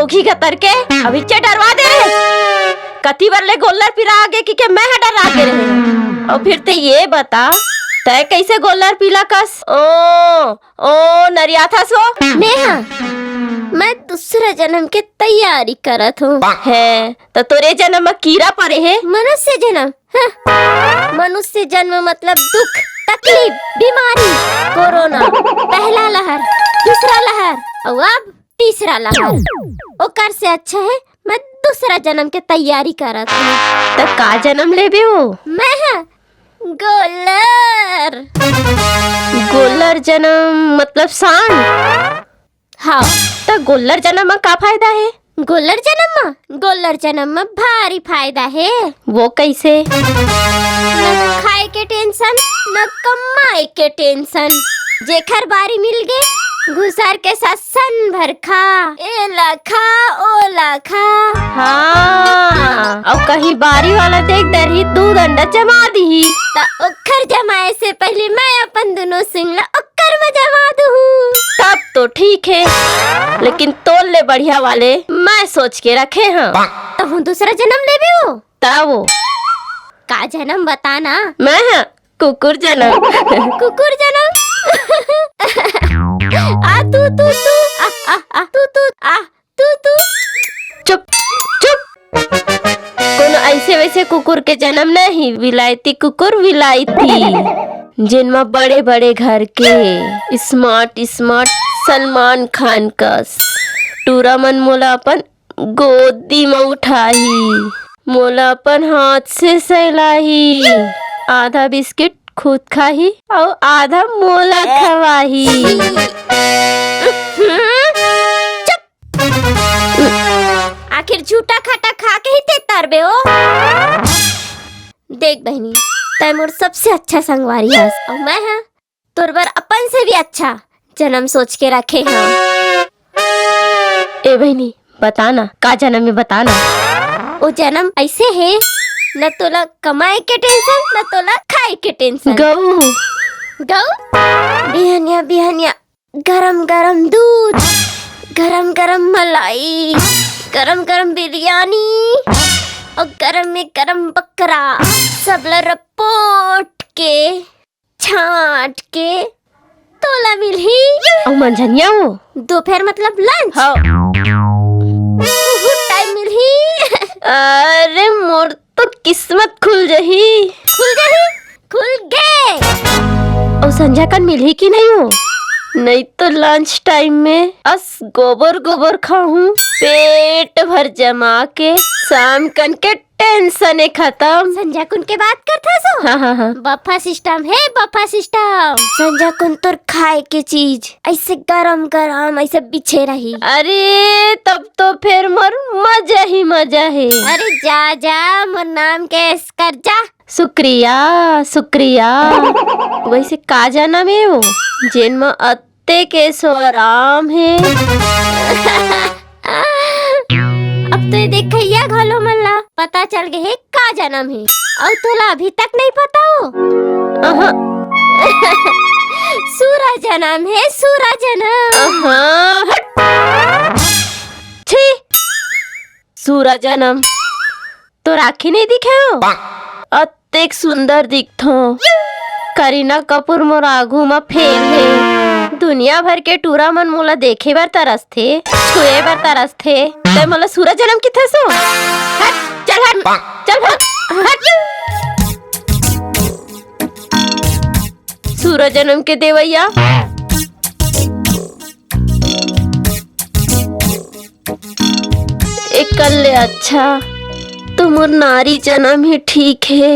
जोगी गतर के अभी चे डरवा दे कति बार ले गोल्लर पिला आगे कि मैं डरा के रहे। और फिर ते ये बता तय कैसे गोल्लर पीला कस ओ नरिया था सो नेहा मैं दूसरा जन्म के तैयारी करत हूँ। है तो तोरे जन्म में कीड़ा पड़े है। मनुष्य जन्म मनुष्य जन्म मतलब दुख तकलीफ बीमारी कोरोना पहला लहर दूसरा लहर और अब तीसरा लहर। ओकर से अच्छा है मैं दूसरा जन्म के तैयारी करत हूँ। तो का जन्म लेबे हो? मैं गोल्लर। गोल्लर जन्म मतलब सांड। हाँ तो गोल्लर जन्म में का फायदा है? गोल्लर जन्म में भारी फायदा है। वो कैसे? न खाए के टेंशन न कमाए के टेंशन। जेकर बारी मिल गए घुसर के ससन भर खा एला खा ओला खा। हाँ और कहीं बारी वाला देख डरी दूध अंडा जमा दी ता ओकर जमाए से पहले मैं अपन दोनों सिंगला ओकर में जमा दूँ। तब तो ठीक है लेकिन तोल ले बढ़िया वाले मैं सोच के रखे हैं। तो हूँ दूसरा जन्म ले भी हो तब वो का जन्म बताना। मैं कुकुर जन्म। कुकुर जन्म आ तू तू तू आ तू तू आ तू तू। चुप चुप कोनो ऐसे वैसे कुकुर के जन्म नहीं विलायती कुकुर विलायती जिनमें बड़े बड़े घर के स्मार्ट सलमान खान का टूरा मन मोला अपन गोदी में उठाही मोला अपन हाथ से सहलाही आधा बिस्किट खुद खाही और आधा मोला खवाही। आखिर झूठा खाटा खा के ही ते तरबे हो। देख बहनी तै मोर सबसे अच्छा संगवारी है और मैं है तोर बर अपन से भी अच्छा जन्म सोच के रखे हैं। ए बहनी बताना का जन्म में बताना। वो जन्म ऐसे है न तोला कमाए के टेंशन न तोला खाए के टेंशन। गऊ बिहनिया बिहनिया गरम गरम दूध गरम गरम मलाई गरम गरम बिरयानी और गरम में गरम बकरा सब रपोट के छाट के तोला मिलही। और मंझनिया वो दोपहर मतलब लंच हाँ टाइम मिलही। अरे मोर तो किस्मत खुल गए। और संध्या कन मिली कि नहीं हो? नहीं तो लंच टाइम में अस गोबर खाऊं पेट भर जमा के शाम कन के टेंशन खत्म। संध्या कुन के बात करता सो। हाँ बफा सिस्टम है बफा सिस्टम। संध्या कुन तोर खाए के चीज ऐसे गरम गरम ऐसे बिछे रही। अरे तब तो फिर मोर मजा ही मजा है। अरे जा जा मोर नाम कैस कर जा। शुक्रिया वैसे का जाना में हो जेन में अत्ते के सो आराम है। अब तो देखैया घलो मल्ला पता चल गए का जन्म है और तोला अभी तक नहीं पता हो। सूरा जन्म है सूरा जन्म। छी सूरा जन्म तो राखी नहीं दिखे हो अत्तेक सुंदर दिखथो। करीना कपूर मोर आगू में फेल है। दुनिया भर के टूरा मन मोला देखे बर तरस थे छुए बर तरस थे ते मोला सूरज जन्म किथे सो। हट चल हट सूरज जन्म के देवैया। एक कल ले अच्छा तो मोर नारी जन्म ही ठीक है।